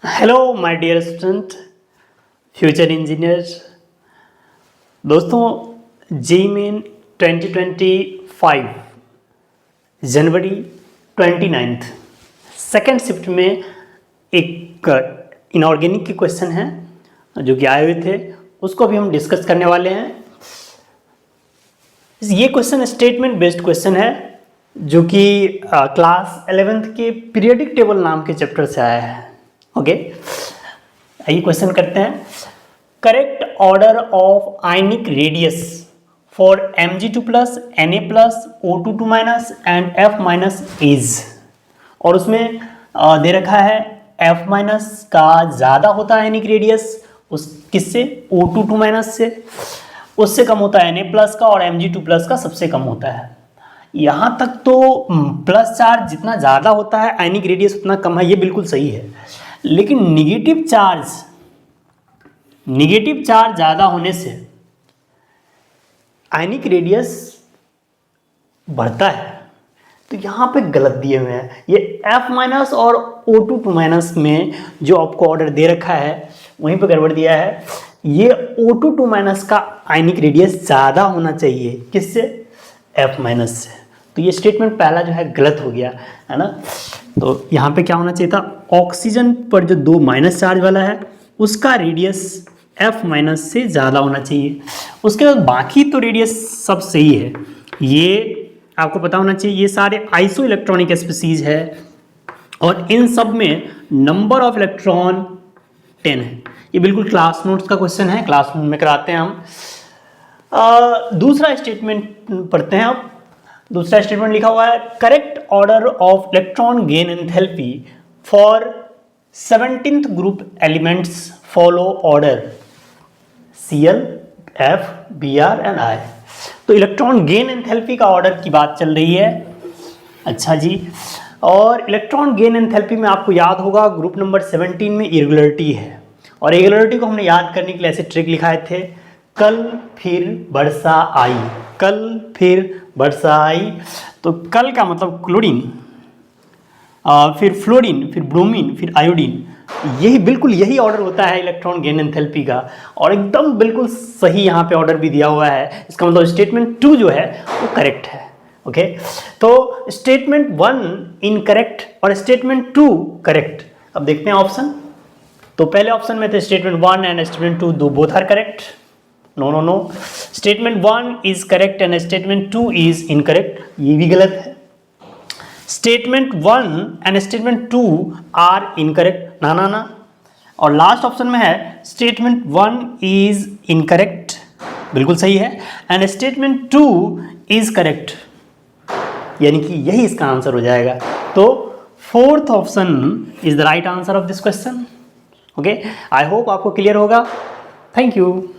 Hello my dear student, future engineer. दोस्तों, JEE main 2025 जनवरी 29 second shift में एक इनऑर्गेनिक के क्वेश्चन हैं जो कि आए हुए थे, उसको अभी हम डिस्कस करने वाले हैं। ये क्वेश्चन स्टेटमेंट बेस्ड क्वेश्चन है जो कि क्लास 11th के पीरियडिक टेबल नाम के चैप्टर से आया है। ओके, आइए क्वेश्चन करते हैं। Correct order of ionic radius for Mg2 plus Na plus O22 minus and F minus is, और उसमें दे रखा है F माइनस का ज़्यादा होता है आयनिक रेडियस उस किससे, O22 माइनस से, उससे कम होता है Na प्लस का, और Mg2 प्लस का सबसे कम होता है। यहाँ तक तो प्लस चार्ज जितना ज़्यादा होता है आयनिक रेडियस उतना कम है, ये बिल्कुल सही है। लेकिन निगेटिव चार्ज ज़्यादा होने से आयनिक रेडियस बढ़ता है, तो यहाँ पे गलत दिए हुए हैं। ये F माइनस और O22 माइनस में जो आपको ऑर्डर दे रखा है वहीं पे गड़बड़ दिया है। ये O22 माइनस का आयनिक रेडियस ज़्यादा होना चाहिए किससे, F माइनस से। तो ये स्टेटमेंट पहला जो है गलत हो गया है ना। तो यहाँ पे क्या होना चाहिए था, ऑक्सीजन पर जो 2 माइनस चार्ज वाला है उसका रेडियस F माइनस से ज़्यादा होना चाहिए। उसके बाद बाकी तो रेडियस सब सही है। ये आपको पता होना चाहिए, ये सारे आइसो इलेक्ट्रॉनिक स्पीसीज है और इन सब में नंबर ऑफ इलेक्ट्रॉन 10 है। ये बिल्कुल क्लास नोट्स का क्वेश्चन है, क्लास नोट में कराते हैं हम। दूसरा स्टेटमेंट पढ़ते हैं आप। दूसरा स्टेटमेंट लिखा हुआ है, correct order of electron gain enthalpy for 17th group elements follow order Cl, F, Br and I। तो इलेक्ट्रॉन गेन एंथैल्पी का ऑर्डर की बात चल रही है। अच्छा जी, और इलेक्ट्रॉन गेन एंथैल्पी में आपको याद होगा ग्रुप नंबर 17 में इरेगुलरिटी है, और इरेगुलरिटी को हमने याद करने के लिए ऐसे ट्रिक लिखाए थे, कल फिर वर्षा आई, कल फिर वर्षा आई। तो कल का मतलब क्लोरीन, फिर फ्लोरीन, फिर ब्रोमीन, फिर आयोडीन। यही बिल्कुल यही ऑर्डर होता है इलेक्ट्रॉन गेन एंथैल्पी का, और एकदम बिल्कुल सही यहाँ पे ऑर्डर भी दिया हुआ है। इसका मतलब स्टेटमेंट 2 जो है वो करेक्ट है। ओके, तो स्टेटमेंट 1 इनकरेक्ट और स्टेटमेंट 2 करेक्ट। अब देखते हैं ऑप्शन। तो पहले ऑप्शन में थे स्टेटमेंट 1 एंड स्टेटमेंट 2 दो both are correct. No, statement 1 is correct and statement 2 is incorrect, ये भी गलत है। Statement 1 and statement 2 are incorrect, ना। और लास्ट ऑप्शन में है स्टेटमेंट 1 इज इनकरेक्ट, बिल्कुल सही है, एंड स्टेटमेंट 2 इज करेक्ट, यानी कि यही इसका आंसर हो जाएगा। तो fourth option is the right answer of this question. Okay, I hope आपको क्लियर होगा। Thank you.